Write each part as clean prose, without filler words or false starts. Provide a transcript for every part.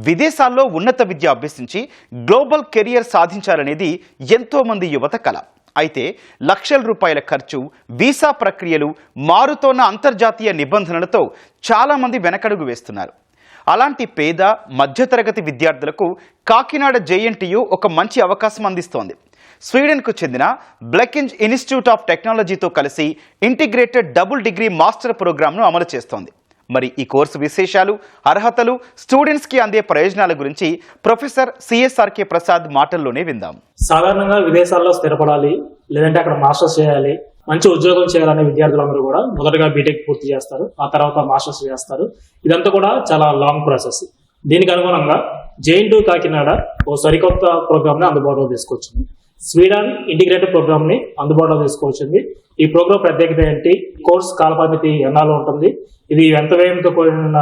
విదేశాల్లో ఉన్నత విద్య అభ్యసించి global career సాధించాలనేది ఎంతో మంది యువత కల. అయితే లక్షల రూపాయల ఖర్చు, వీసా ప్రక్రియలు, మారుతోన్న అంతర్జాతీయ నిబంధనలతో చాలా మంది వెనకడుగు వేస్తున్నారు. అలాంటి పేద మధ్యతరగతి విద్యార్థులకు కాకినాడ జేఎన్టీయు ఒక మంచి అవకాశం అందిస్తోంది. స్వీడన్కు చెందిన బ్లెకింజ్ ఇన్స్టిట్యూట్ ఆఫ్ టెక్నాలజీతో కలిసి ఇంటిగ్రేటెడ్ డబుల్ డిగ్రీ మాస్టర్ ప్రోగ్రామ్ను అమలు చేస్తోంది. మరి ఈ కోర్సు విశేషాలు, అర్హతలు, స్టూడెంట్స్కి అందే ప్రయోజనాల గురించి ప్రొఫెసర్ సిఎస్ఆర్కే ప్రసాద్ మాటల్లోనే విందాం. సాధారణంగా విదేశాల్లో స్థిరపడాలి, లేదంటే అక్కడ మాస్టర్స్ చేయాలి, మంచి ఉద్యోగం చేయాలనే విద్యార్థులందరూ కూడా మొదటగా బీటెక్ పూర్తి చేస్తారు, ఆ తర్వాత మాస్టర్స్ చేస్తారు. ఇదంతా కూడా చాలా లాంగ్ ప్రాసెస్. దీనికి అనుగుణంగా జేఎన్టీయు కాకినాడ ఓ సరికొత్త ప్రోగ్రామ్ ని అందుబాటులో తీసుకొచ్చింది. స్వీడన్ ఇంటిగ్రేటెడ్ ప్రోగ్రామ్ ని అందుబాటులో తీసుకొచ్చింది. ఈ ప్రోగ్రామ్ ప్రత్యేకత ఏంటి? కోర్సు కాలపరిమితి ఎన్నాళ్ళు ఉంటుంది, ఇది ఎంత వ్యయంతో కూడిన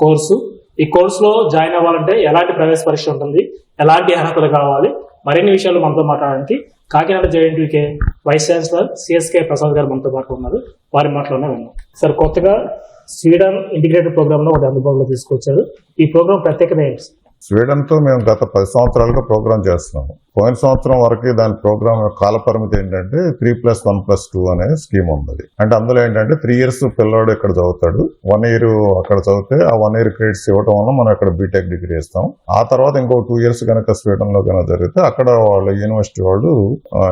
కోర్సు, ఈ కోర్సులో జాయిన్ అవ్వాలంటే ఎలాంటి ప్రవేశ పరీక్ష ఉంటుంది, ఎలాంటి అర్హతలు కావాలి, మరిన్ని విషయాలు మనతో మాట్లాడడానికి Kakinada JNTUK vice chancellor CSK Prasad garu మనతో పాటు ఉన్నారు. వారి మాటలోనే ఉన్నాం. సార్, కొత్తగా స్వీడన్ ఇంటిగ్రేటెడ్ ప్రోగ్రామ్ లో ఒకటి అందుబాటులో తీసుకొచ్చారు. ఈ ప్రోగ్రామ్ ప్రత్యేకత ఏంటి? స్వీడన్ తో మేము గత 10 సంవత్సరాలుగా ప్రోగ్రామ్ చేస్తున్నాము. పోయిన సంవత్సరం వరకు దాని ప్రోగ్రామ్ కాల పరిమితి ఏంటంటే 3+1+2 అనే స్కీమ్ ఉంది. అంటే అందులో ఏంటంటే 3 years పిల్లాడు ఇక్కడ చదువుతాడు, 1 year అక్కడ చదివితే ఆ 1 year క్రెడిట్స్ ఇవ్వడం వల్ల మనం ఇక్కడ బీటెక్ డిగ్రీ ఇస్తాం. ఆ తర్వాత ఇంకో 2 years కనుక స్వీడన్ లో కనుక జరిగితే అక్కడ వాళ్ళ యూనివర్సిటీ వాళ్ళు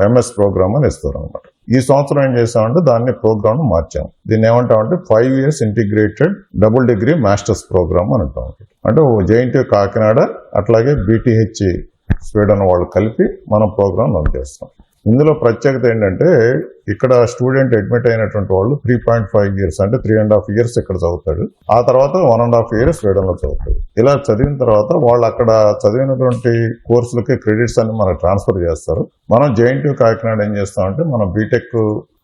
ఎంఎస్ ప్రోగ్రామ్ అని ఇస్తారు అనమాట. ఈ సంవత్సరం ఏం చేసామంటే దాన్ని ప్రోగ్రామ్ మార్చాం. దీన్ని ఏమంటామంటే 5 years integrated double degree masters programme అని అంటాం. అంటే జేఎన్టీయు కాకినాడ అట్లాగే బీటీహెచ్ స్వీడన్ వాళ్ళు కలిపి మనం ప్రోగ్రామ్ రన్ చేస్తాం. ఇందులో ప్రత్యేకత ఏంటంటే ఇక్కడ స్టూడెంట్ అడ్మిట్ అయినటువంటి వాళ్ళు 3.5 years అంటే 3.5 years ఇక్కడ చదువుతాడు, ఆ తర్వాత 1.5 years స్వీడన్ లో చదువుతాడు. ఇలా చదివిన తర్వాత వాళ్ళు అక్కడ చదివినటువంటి కోర్సులకి క్రెడిట్స్ అన్ని మనకు ట్రాన్స్ఫర్ చేస్తారు. మనం జేఎన్టీయు కాకినాడ ఏం చేస్తామంటే మనం BTech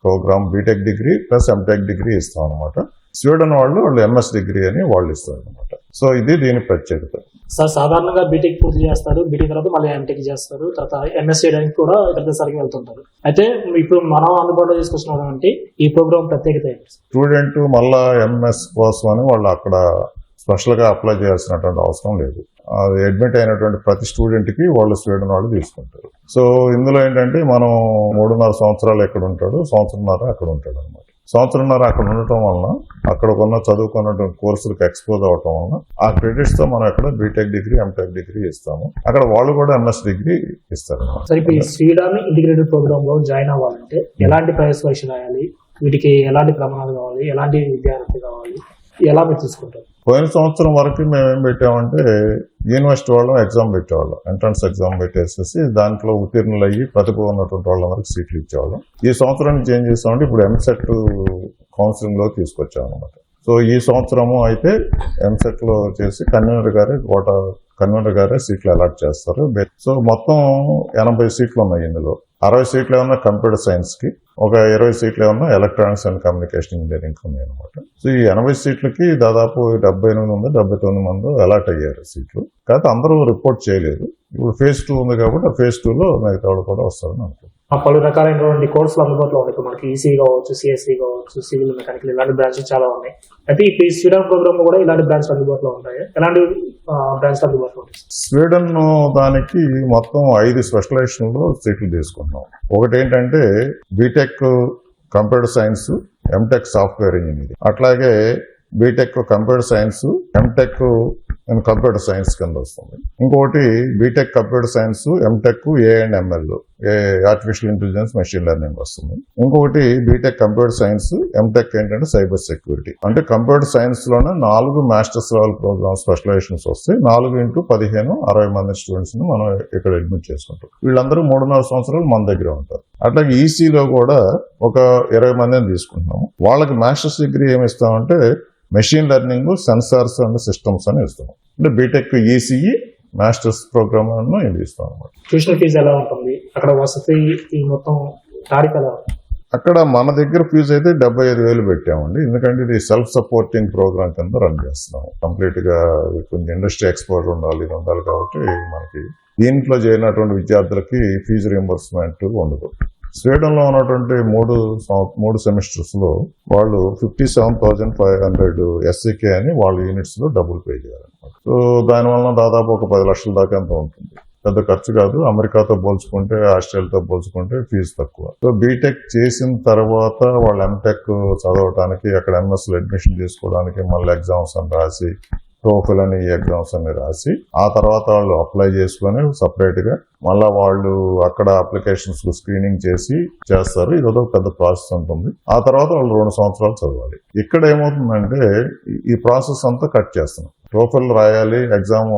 programme, BTech degree plus MTech degree ఇస్తాం అనమాట. స్వీడన్ వాళ్ళు ఎంఎస్ డిగ్రీ అని వాళ్ళు ఇస్తారు అనమాట. సో ఇది దీని ప్రత్యేకత. సార్, సాధారణంగా బీటెక్ పూర్తి చేస్తారు, బీటెక్ తర్వాత మళ్ళీ ఎంటెక్ చేస్తారు, తర్వాత ఎంఎస్ చేయడానికి కూడా ఇతర దేశాలకు వెళ్తుంటారు. అయితే ఇప్పుడు మనం అందుబాటులో తీసుకొచ్చినటువంటి ఈ ప్రోగ్రామ్ ప్రత్యేకత ఏంటి? స్టూడెంట్ మళ్ళా ఎంఎస్ కోసం అని వాళ్ళు అక్కడ స్పెషల్ గా అప్లై చేయాల్సినటువంటి అవసరం లేదు. అది అడ్మిట్ అయినటువంటి ప్రతి స్టూడెంట్ కి వాళ్ళు స్వీడన్ వాళ్ళు తీసుకుంటారు. సో ఇందులో ఏంటంటే మనం 3.5 సంవత్సరాలు ఎక్కడ ఉంటాడు, సంవత్సరంన్నర అక్కడ ఉంటాడు అనమాట. సంవత్సరంన్నర అక్కడ ఉండటం వలన అక్కడ చదువుకున్నటువంటి కోర్సులకు ఎక్స్పోజ్ అవటం వలన ఆ క్రెడిట్స్ తో మనం అక్కడ బీటెక్ డిగ్రీ, ఎంటెక్ డిగ్రీ ఇస్తాము. అక్కడ వాళ్ళు కూడా ఎంఎస్ డిగ్రీ ఇస్తారు. సరే, ఇప్పుడు ఈ స్వీడన్ ఇంటిగ్రేటెడ్ ప్రోగ్రామ్ లో జాయిన్ అవ్వాలంటే ఎలాంటి ప్రవేశ పరీక్ష రాయాలి, వీటికి ఎలాంటి ప్రమాణాలు కావాలి, ఎలాంటి విద్యార్థి కావాలి, ఎలా మీరు తీసుకుంటారు? పోయిన సంవత్సరం వరకు మేము ఏం పెట్టామంటే యూనివర్సిటీ వాళ్ళు ఎగ్జామ్ పెట్టేవాళ్ళం, ఎంట్రన్స్ ఎగ్జామ్ పెట్టేసేసి దాంట్లో ఉత్తీర్ణులు అయ్యి ప్రతిభ ఉన్నటువంటి వాళ్ళందరికీ సీట్లు ఇచ్చేవాళ్ళం. ఈ సంవత్సరం నుంచి ఏం చేస్తామంటే ఇప్పుడు ఎంసెట్ కౌన్సిలింగ్ లో తీసుకొచ్చాం అనమాట. సో ఈ సంవత్సరము అయితే ఎంసెట్ లో చేసి కన్వీనర్ గారే సీట్లు అలాట్ చేస్తారు. సో మొత్తం 80 సీట్లు ఉన్నాయి. ఇందులో 60 సీట్లు ఏమన్నా కంప్యూటర్ సైన్స్ కి, ఒక 20 సీట్లు ఏమన్నా ఎలక్ట్రానిక్స్ అండ్ కమ్యూనికేషన్ ఇంజనీరింగ్ ఉన్నాయి అనమాట. సో ఈ 80 సీట్లకి దాదాపు 79 మంది అలాట్ అయ్యారు సీట్లు. కాకపోతే అందరూ రిపోర్ట్ చేయలేదు. ఇప్పుడు ఫేజ్ 2 ఉంది కాబట్టి ఆ ఫేజ్ 2 లో మిగతా వాళ్ళు కూడా వస్తారని అనుకుంటున్నాను. పలు రకాలైనటువంటి కోర్సులు అందుబాటులో ఉన్నాయి. మనకి ఈసీ కావచ్చు, సిఎస్సి కావచ్చు, సివిల్ మెకానికల్, ఇలాంటి బ్రాంచెస్ చాలా ఉన్నాయి. అయితే ఈ స్వీడన్ ప్రోగ్రామ్ లో కూడా ఇలాంటి బ్రాంచ్ అందుబాటులో ఉంటాయి. ఎలాంటి బ్రాంచ్ అందుబాటులో ఉంటాయి? స్వీడన్ దానికి మొత్తం 5 స్పెషలైజేషన్ లో సీట్లు తీసుకున్నాం. ఒకటి ఏంటంటే BTech computer science, MTech software engineering, అట్లాగే BTech computer science, MTech computer science కింద వస్తుంది. ఇంకొకటి BTech computer science, MTech A&ML, artificial intelligence, machine learning వస్తుంది. ఇంకొకటి బీటెక్ కంప్యూటర్ సైన్స్, ఎంటెక్ ఏంటంటే సైబర్ సెక్యూరిటీ. అంటే కంప్యూటర్ సైన్స్ లోనే 4 మాస్టర్స్ లెవెల్ ప్రోగ్రామ్ స్పెషలైజేషన్స్ వస్తాయి. 4x15 60 మంది స్టూడెంట్స్ ని మనం ఇక్కడ అడ్మిట్ చేసుకుంటాం. వీళ్ళందరూ 3.5 సంవత్సరాలు మన దగ్గర ఉంటారు. అట్లాగే ఈసీలో కూడా ఒక 20 మందిని తీసుకుంటున్నాము. వాళ్ళకి మాస్టర్స్ డిగ్రీ ఏమి ఇస్తామంటే machine learning, sensors and systems అని ఇస్తాం. అంటే బీటెక్ ఈసీఈ మాస్టర్స్ ప్రోగ్రామ్ ఇది ఇస్తాం అనమాట. ట్యూషన్ ఫీజు ఎలా ఉంటుంది అక్కడ? వసతి, ఈ మొత్తం తారీఖు ఎలా? అక్కడ మన దగ్గర ఫీజు అయితే 75,000 పెట్టామండి. ఎందుకంటే ఇది సెల్ఫ్ సపోర్టింగ్ ప్రోగ్రామ్ కింద రన్ చేస్తున్నాం. కంప్లీట్ గా కొంచెం ఇండస్ట్రీ ఎక్స్పోర్ట్ ఉండాలి కాబట్టి మనకి దీంట్లో చేరినటువంటి విద్యార్థులకి ఫీజు రీంబర్స్మెంట్ ఉండదు. స్వీడన్లో ఉన్నటువంటి మూడు సెమిస్టర్స్ లో వాళ్ళు 57,500 SEK అని వాళ్ళ యూనిట్స్ లో డబ్బులు పే చేయాలన్నమాట. సో దానివల్ల దాదాపు ఒక 10 లక్షల దాకా ఎంత ఉంటుంది. పెద్ద ఖర్చు కాదు. అమెరికాతో పోల్చుకుంటే, ఆస్ట్రేలియాతో పోల్చుకుంటే ఫీజు తక్కువ. సో బీటెక్ చేసిన తర్వాత వాళ్ళు ఎంటెక్ చదవడానికి, అక్కడ ఎంఎస్లో అడ్మిషన్ చేసుకోవడానికి మళ్ళీ ఎగ్జామ్స్ అని రాసి, టోఫెల్ అని ఎగ్జామ్స్ అన్ని రాసి, ఆ తర్వాత వాళ్ళు అప్లై చేసుకొని సపరేట్ గా మళ్ళా వాళ్ళు అక్కడ అప్లికేషన్స్ స్క్రీనింగ్ చేసి చేస్తారు. ఇదొక పెద్ద ప్రాసెస్ ఉంటుంది. ఆ తర్వాత వాళ్ళు 2 సంవత్సరాలు చదవాలి. ఇక్కడ ఏమవుతుందంటే ఈ ప్రాసెస్ అంతా కట్ చేస్తున్నాం. టోఫెల్ రాయాలి, ఎగ్జామ్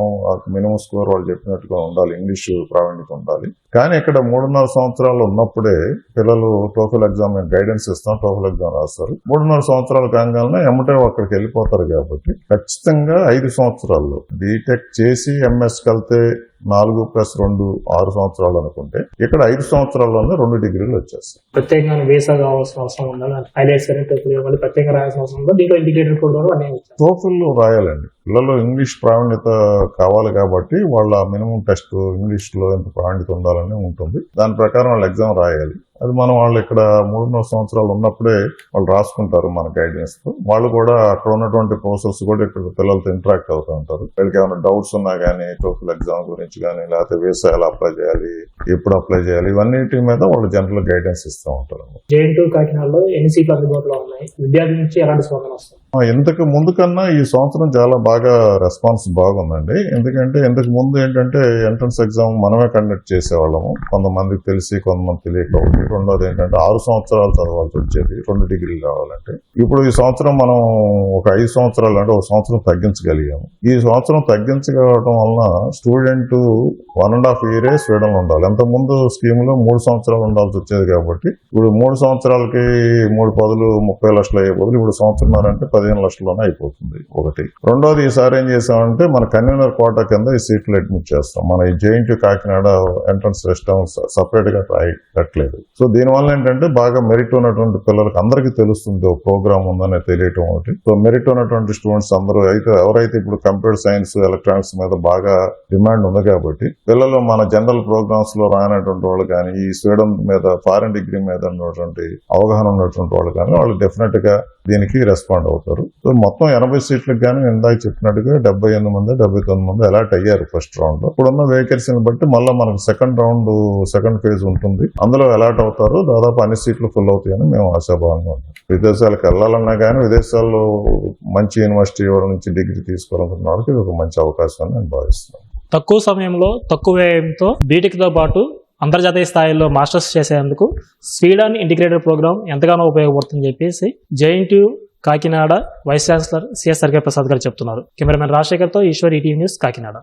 మినిమం స్కోర్ వాళ్ళు చెప్పినట్టుగా ఉండాలి, ఇంగ్లీష్ ప్రావీణ్యత ఉండాలి. కానీ ఇక్కడ 3.5 సంవత్సరాలు ఉన్నప్పుడే పిల్లలు టోఫెల్ ఎగ్జామ్ గైడెన్స్ ఇస్తాం, టోఫెల్ ఎగ్జామ్ రాస్తారు. 3.5 సంవత్సరాలు కాగానే ఎమ్మటే అక్కడికి వెళ్ళిపోతారు. కాబట్టి ఖచ్చితంగా 5 సంవత్సరాల్లో బీటెక్ చేసి ఎంఎస్కి వెళ్తే 4+2 6 సంవత్సరాలు అనుకుంటే, ఇక్కడ 5 సంవత్సరాల్లోనే 2 డిగ్రీలు వచ్చేస్తాయి. ప్రత్యేకంగా వీసా కావాల్సిన అవసరం ఉందా? ఐలెట్స్ అని మళ్ళీ ప్రత్యేకంగా రాయాల్సిన అవసరం ఉందా? దీంట్లో ఇంటిగ్రేటెడ్ ప్రోగ్రామ్ అనే టోఫెల్ రాయాలండి. పిల్లలు ఇంగ్లీష్ ప్రావీణ్యత కావాలి కాబట్టి వాళ్ళ మినిమం టెస్ట్ ఇంగ్లీష్ లో ఎంత ప్రావీణ్యత ఉండాలని ఉంటుంది. దాని ప్రకారం వాళ్ళు ఎగ్జామ్ రాయాలి. అది మనం వాళ్ళు ఇక్కడ 3.5 సంవత్సరాలు ఉన్నప్పుడే వాళ్ళు రాసుకుంటారు మన గైడెన్స్ తో. వాళ్ళు కూడా అక్కడ ఉన్నటువంటి ప్రొఫెసర్స్ కూడా ఇక్కడ పిల్లలతో ఇంటరాక్ట్ అవుతూ ఉంటారు. వీళ్ళకి ఏమైనా డౌట్స్ ఉన్నా కానీ టోఫెల్ ఎగ్జామ్ గురించి కానీ, లేకపోతే వీసా ఎలా అప్లై చేయాలి, ఎప్పుడు అప్లై చేయాలి, ఇవన్నిటి మీద వాళ్ళు జనరల్ గైడెన్స్ ఇస్తూ ఉంటారు. జేఎన్‌టూ కాకినాడలో ఎన్ని సీట్లు అందుబాటులో ఉన్నాయి? విద్యార్థి నుంచి ఎలాంటి స్పందన వస్తుంది? ఇంతకు ముందు కన్నా ఈ సంవత్సరం చాలా బాగా రెస్పాన్స్ బాగుందండి. ఎందుకంటే ఇంతకు ముందు ఏంటంటే ఎంట్రన్స్ ఎగ్జామ్ మనమే కండక్ట్ చేసేవాళ్ళము. కొంతమందికి తెలిసి, కొంతమంది తెలియక. రెండోది ఏంటంటే 6 సంవత్సరాలు చదవాల్సి వచ్చేది 2 డిగ్రీలు రావాలంటే. ఇప్పుడు ఈ సంవత్సరం మనం ఒక 5 సంవత్సరాలు అంటే 1 సంవత్సరం తగ్గించగలిగాము. ఈ సంవత్సరం తగ్గించగలగడం వలన స్టూడెంట్ 1.5 year స్వీడన్ లో ఉండాలి. అంతకుముందు స్కీమ్ లో 3 సంవత్సరాలు ఉండాల్సి వచ్చేది. కాబట్టి ఇప్పుడు 3 సంవత్సరాలకి 3 పదులు 30 లక్షలు అయ్యే బదులు ఇప్పుడు సంవత్సరం అంటే 15 లక్షల్లోనే అయిపోతుంది. ఒకటి. రెండోది, ఈసారి ఏం చేసామంటే మన కన్వీనర్ కోటా కింద ఈ సీట్లు అడ్మిట్ చేస్తాం. మన ఈ JNTU Kakinada entrance system separate గా పెట్టలేదు. సో దీనివల్ల ఏంటంటే బాగా మెరిట్ ఉన్నటువంటి పిల్లలకి అందరికీ తెలుస్తుంది ఒక ప్రోగ్రామ్ ఉందని తెలియటం ఒకటి. సో మెరిట్ ఉన్నటువంటి స్టూడెంట్స్ అందరూ ఎవరైతే ఇప్పుడు కంప్యూటర్ సైన్స్, ఎలక్ట్రానిక్స్ మీద బాగా డిమాండ్ ఉంది కాబట్టి పిల్లలు మన జనరల్ ప్రోగ్రామ్స్ లో రానటువంటి వాళ్ళు కానీ, ఈ స్వీడన్ మీద ఫారెన్ డిగ్రీ మీద ఉన్నటువంటి అవగాహన ఉన్నటువంటి వాళ్ళు కానీ వాళ్ళు డెఫినెట్ గా దీనికి రెస్పాండ్ అవుతారు. సో మొత్తం 80 సీట్లకు కానీ ఇందాక చెప్పినట్టుగా 78 మంది 79 మంది అలాట్ అయ్యారు ఫస్ట్ రౌండ్ లో. ఇప్పుడున్న వేకెన్సీని బట్టి మళ్ళీ మనకు సెకండ్ ఫేజ్ ఉంటుంది. అందులో అలాట్ అవుతారు. దాదాపు అన్ని సీట్లు ఫుల్ అవుతాయని మేము ఆశాభావంగా ఉన్నాం. విదేశాలకు వెళ్ళాలన్నా కానీ, విదేశాల్లో మంచి యూనివర్సిటీ నుంచి డిగ్రీ తీసుకోవాలనుకున్న వాళ్ళకి ఇది ఒక మంచి అవకాశం అని నేను భావిస్తున్నాను. తక్కువ సమయంలో తక్కువ వ్యయంతో బీటెక్ తో పాటు అంతర్జాతీయ స్థాయిలో మాస్టర్స్ చేసేందుకు స్వీడన్ ఇంటిగ్రేటెడ్ ప్రోగ్రామ్ ఎంతగానో ఉపయోగపడుతుందని చెప్పేసి జేఎన్‌టూ కాకినాడ వైస్ ఛాన్సలర్ సిఎస్ సర్కే ప్రసాద్ గారు చెప్తున్నారు. కెమెరామెన్ రాజశేఖర్తో ఈశ్వర్, ఈటీవీ న్యూస్, కాకినాడ.